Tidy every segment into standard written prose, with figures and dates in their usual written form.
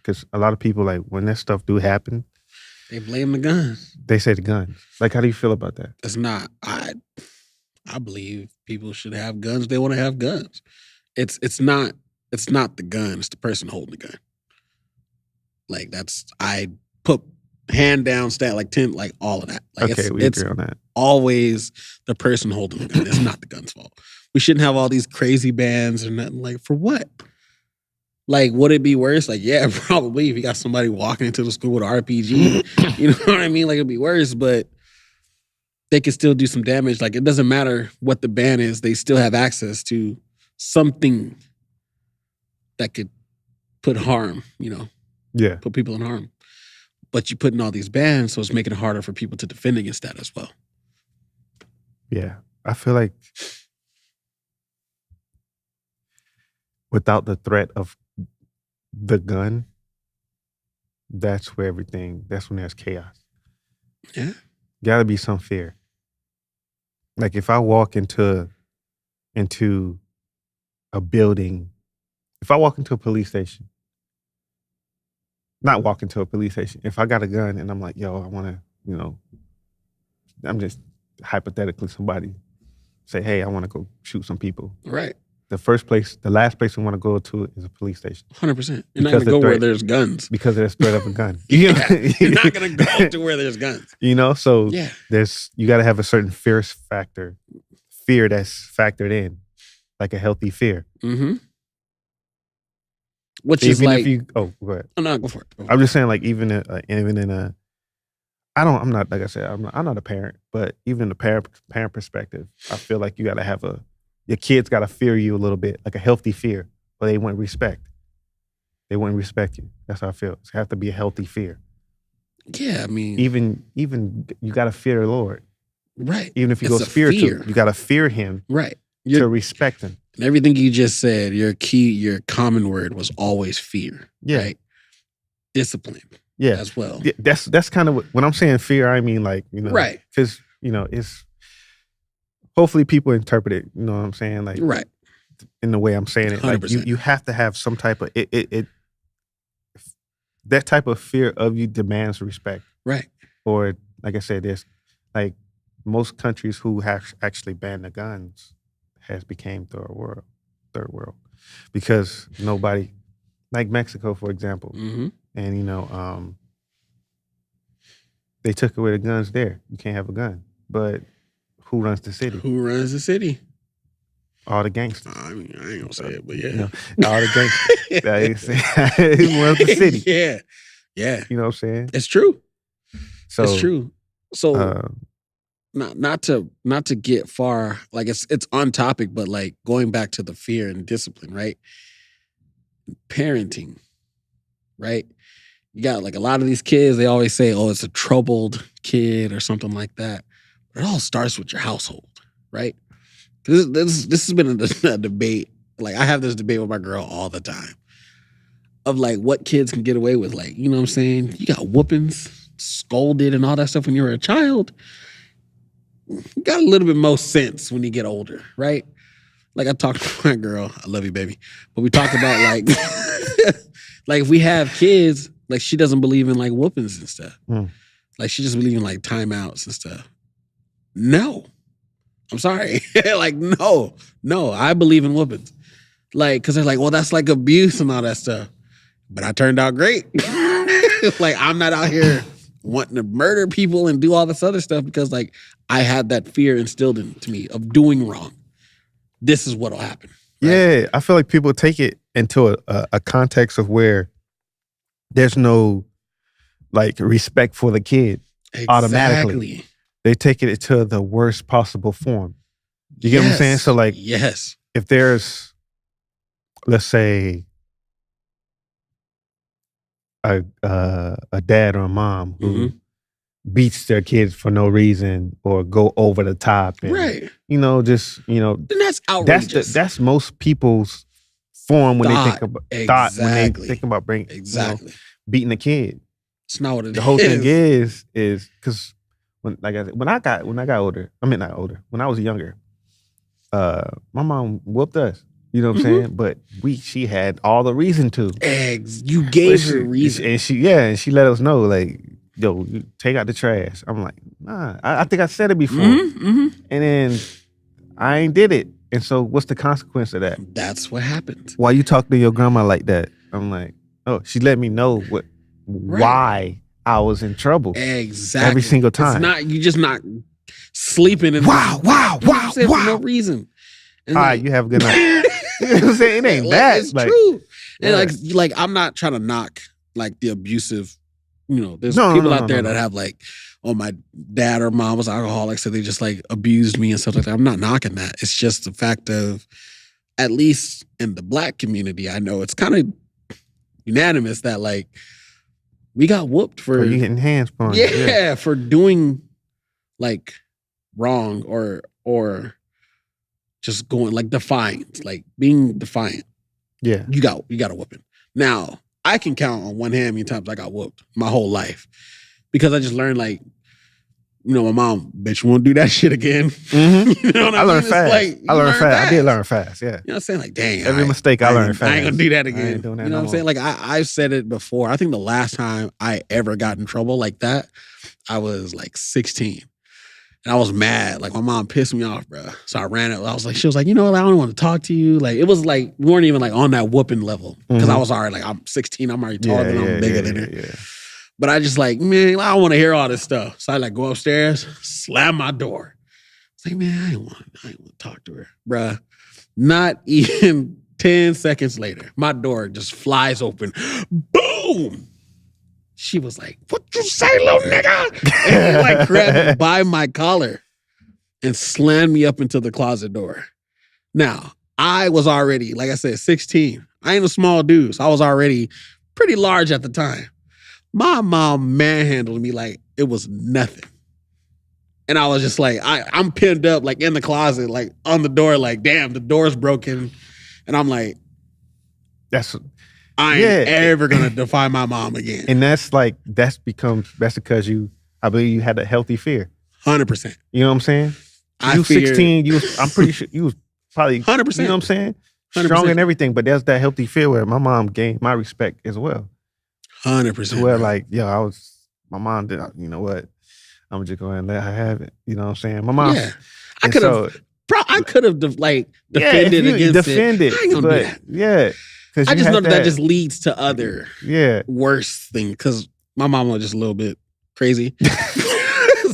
because a lot of people, like, when that stuff do happen, They blame the guns. they say the guns. Like, how do you feel about that? It's not. I believe people should have guns. They want to have guns. It's not the gun. It's the person holding the gun. Like I put hand down, stat like 10, like all of that. Like Okay, we it's agree on that. always the person holding the gun. It's not the gun's fault. We shouldn't have all these crazy bans or nothing. Like, for what? Like, would it be worse? Like, yeah, probably if you got somebody walking into the school with an RPG. You know what I mean? Like, it'd be worse, but they could still do some damage. Like, it doesn't matter what the ban is. They still have access to something that could put harm, Yeah. put people in harm. But you put in all these bans, so it's making it harder for people to defend against that as well. Yeah. I feel like without the threat of the gun, that's when there's chaos. Yeah. Gotta be some fear. Like, if I walk into a building, if I walk into a police station, not walk into a police station, if I got a gun and I'm like, yo, I want to, I'm just hypothetically somebody say, hey, I want to go shoot some people. Right. The last place we want to go to is a police station. 100%. You're not going to go where there's guns. Because there's threat of a gun. You're not going to go to where there's guns. So Yeah. you got to have a certain fear that's factored in, like a healthy fear. Mm-hmm. Which Even is like... go ahead. Oh, no, go for it. I'm just saying, like, even in a, I'm not, like I said, I'm not a parent, but even in the parent perspective, I feel like you got to have your kids got to fear you a little bit, like a healthy fear, or they wouldn't respect. They wouldn't respect you. That's how I feel. It's have to be a healthy fear. Yeah, I mean... Even you got to fear the Lord. Right. Even if you go spiritual, you got to fear him. Right. To respect him. And everything you just said, your common word was always fear. Yeah. Right? Discipline. Yeah. As well. Yeah, that's kind of when I'm saying fear, I mean, like, right. Because, it's hopefully people interpret it, you know what I'm saying? Like, right. In the way I'm saying it. 100%. Like, you have to have some type of that type of fear of you demands respect. Right. Or, like I said, there's like most countries who have actually banned the guns has became third world. Because nobody, like Mexico, for example, and they took away the guns there. You can't have a gun. But who runs the city? Who runs the city? All the gangsters. I mean, I ain't gonna say it, but yeah. All the gangsters. Who runs the city? Yeah. Yeah. You know what I'm saying? It's true. So, it's true. So not to get far, like it's on topic, but like going back to the fear and discipline, right? Parenting, right? You got like a lot of these kids, they always say, oh, it's a troubled kid or something like that. But it all starts with your household, right? This has been a debate. Like, I have this debate with my girl all the time of like what kids can get away with. Like, you know what I'm saying? You got whoopings, scolded and all that stuff when you were a child. You got a little bit more sense when you get older, right? Like, I talked to my girl, I love you, baby. But we talked about like, like if we have kids, like she doesn't believe in like whoopings and stuff. Like she just believes in like timeouts and stuff. No. I'm sorry. Like, no, I believe in whoopings. Like, cause they're like, well, that's like abuse and all that stuff. But I turned out great. Like, I'm not out here wanting to murder people and do all this other stuff because like I had that fear instilled into me of doing wrong. This is what'll happen. Right? Yeah. I feel like people take it into a context of where there's no like respect for the kid automatically. They take it to the worst possible form. You get what I'm saying? So like, yes, if there's, let's say, a dad or a mom who beats their kids for no reason or go over the top, and, right? Then that's outrageous. That's most people's form when they think about when they think about beating a kid. It's not what it is. The whole thing is because. When I got older, when I was younger, my mom whooped us. You know what I'm saying? But she had all the reason to. You gave her reason. And she let us know, like, yo, you take out the trash. I'm like, nah. I think I said it before. And then I ain't did it. And so what's the consequence of that? That's what happened. Why you talk to your grandma like that? I'm like, oh, she let me know why I was in trouble. Exactly. Every single time. It's not, you just not sleeping in wow. for no reason. And all right, you have a good night. You know what I'm saying? It ain't that. It's true. And like I'm not trying to knock like the abusive, there's people out there that have like, oh, my dad or mom was alcoholic, so they just like abused me and stuff like that. I'm not knocking that. It's just the fact of, at least in the Black community, I know it's kind of unanimous that like we got whooped for you getting hands on. Yeah, for doing like wrong or just going like defiant, like being defiant. Yeah. You got a whooping. Now, I can count on one hand how many times I got whooped my whole life. Because I just learned like, my mom, bitch, won't do that shit again. Mm-hmm. You know what I mean? Learned fast. Like, I learned fast. I did learn fast, yeah. You know what I'm saying? Like, dang. Every mistake I learned fast. I ain't gonna do that again. I ain't doing that you know no what I'm saying? more. Like, I've said it before. I think the last time I ever got in trouble like that, I was like 16. And I was mad. Like, my mom pissed me off, bro. So I ran it. She was like, you know what? I don't want to talk to you. Like, it was like, we weren't even like on that whooping level. Because I was already like, I'm 16. I'm already taller than I'm bigger than her. Yeah. But I just like, man, I don't want to hear all this stuff. So I like go upstairs, slam my door. It's like, man, I ain't want to talk to her. Bruh, not even 10 seconds later, my door just flies open. Boom! She was like, what you say, little nigga? And like grabbed me by my collar and slammed me up into the closet door. Now, I was already, like I said, 16. I ain't a small dude, so I was already pretty large at the time. My mom manhandled me like it was nothing. And I was just like, I'm pinned up like in the closet, like on the door, like, damn, the door's broken. And I'm like, I ain't ever gonna defy my mom again. And that's because I believe you had a healthy fear. 100%. You know what I'm saying? You 16, I'm pretty sure you was probably 100%. You know what I'm saying? 100%. Strong and everything, but there's that healthy fear where my mom gained my respect as well. 100%. Where like, my mom did, you know what? I'm just going to let her have it. You know what I'm saying? My mom. Yeah. I could have defended against it. I ain't gonna do that. Yeah. I just know that just leads to other worse things because my mom was just a little bit crazy.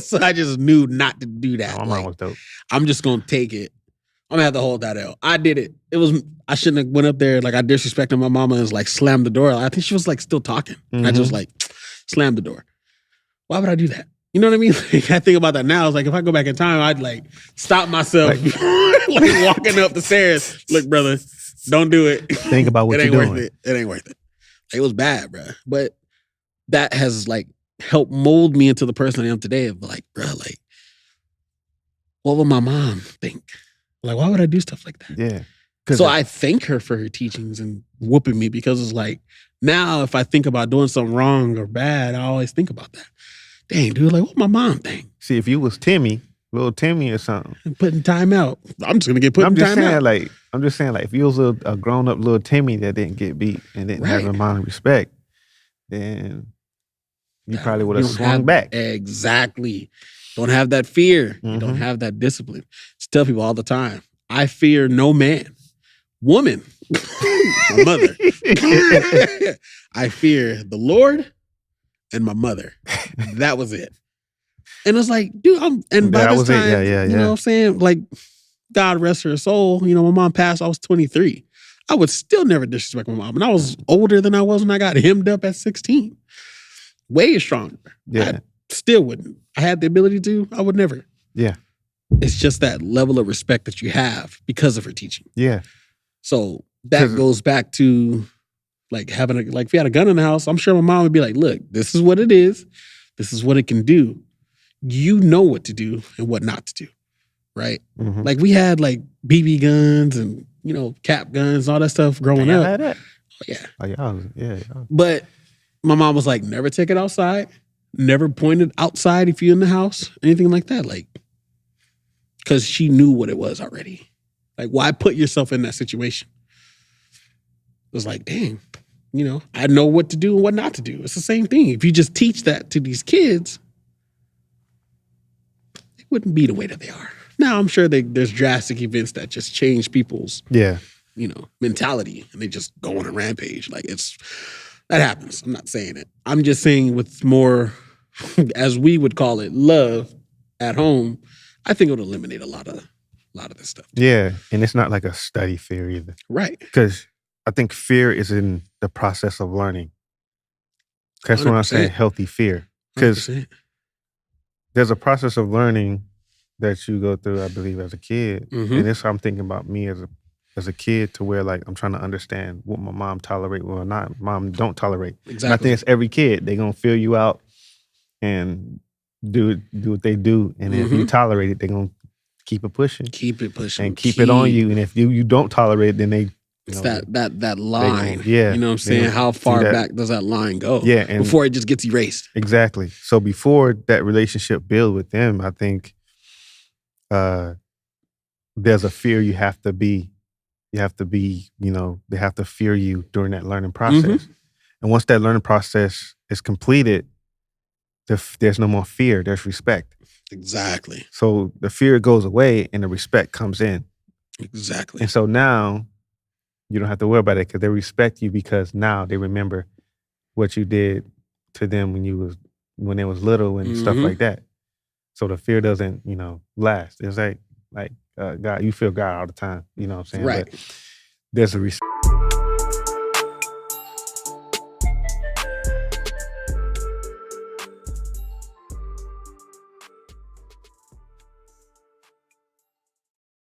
So I just knew not to do that. My mom was dope. I'm just going to take it. I'm going to have to hold that out. I did it. I shouldn't have went up there. Like I disrespected my mama and like slammed the door. I think she was like still talking. I just like slammed the door. Why would I do that? You know what I mean? Like, I think about that now. It's like if I go back in time, I'd like stop myself like walking up the stairs. Look, brother, don't do it. Think about what you're doing. Worth it. It ain't worth it. It was bad, bro. But that has like helped mold me into the person I am today. Of like, bro, like, what would my mom think? Like, why would I do stuff like that? Yeah. So I thank her for her teachings and whooping me because it's like, now if I think about doing something wrong or bad, I always think about that. Dang, dude, like, what my mom think? See, if you was Timmy, little Timmy or something. And putting time out. I'm just going to get put in time out. I'm just saying, like, if you was a grown-up little Timmy that didn't get beat and didn't have a mind of respect, then you probably would have swung back. Exactly. Don't have that fear. You don't have that discipline. Just tell people all the time, I fear no man. Woman. My mother. I fear the Lord and my mother. That was it. And it's like, dude, and by this time, you know what I'm saying? Like, God rest her soul. You know, my mom passed, I was 23. I would still never disrespect my mom. And I was older than I was when I got hemmed up at 16. Way stronger. Yeah. I still wouldn't. I had the ability to, I would never. Yeah. It's just that level of respect that you have because of her teaching. Yeah. So that goes back to like having if you had a gun in the house, I'm sure my mom would be like, look, this is what it is. This is what it can do. You know what to do and what not to do. Right? Mm-hmm. Like we had like BB guns and, cap guns, all that stuff growing up. Had that? Oh, yeah. Oh, yeah. But my mom was like, never take it outside. Never point it outside if you're in the house. Anything like that. Like, because she knew what it was already. Like, why put yourself in that situation? It was like, dang, I know what to do and what not to do. It's the same thing. If you just teach that to these kids, they wouldn't be the way that they are. Now, I'm sure there's drastic events that just change people's, mentality, and they just go on a rampage. Like, that happens. I'm not saying it. I'm just saying with more, as we would call it, love at home, I think it would eliminate a lot of this stuff. Yeah, and it's not like a study fear either. Right. Because I think fear is in the process of learning. That's what I'm saying, healthy fear. Because there's a process of learning that you go through, I believe, as a kid. And this I'm thinking about me as a kid, to where like I'm trying to understand what my mom tolerate, what not mom don't tolerate. Exactly. And I think it's every kid. They're gonna feel you out and do what they do. And if you tolerate it, they're gonna keep it pushing. Keep it pushing. And keep it on you. And if you don't tolerate it, then they it's that line. Yeah. You know what I'm saying? How far back does that line go? Yeah. And before it just gets erased. Exactly. So before that relationship build with them, I think there's a fear you have to be, they have to fear you during that learning process. And once that learning process is completed, there's no more fear, there's respect. Exactly. So the fear goes away and the respect comes in. Exactly. And so now you don't have to worry about it, because they respect you, because now they remember what you did to them when they was little and stuff like that. So the fear doesn't, last. It's like God, you feel God all the time. You know what I'm saying? Right. But there's a respect.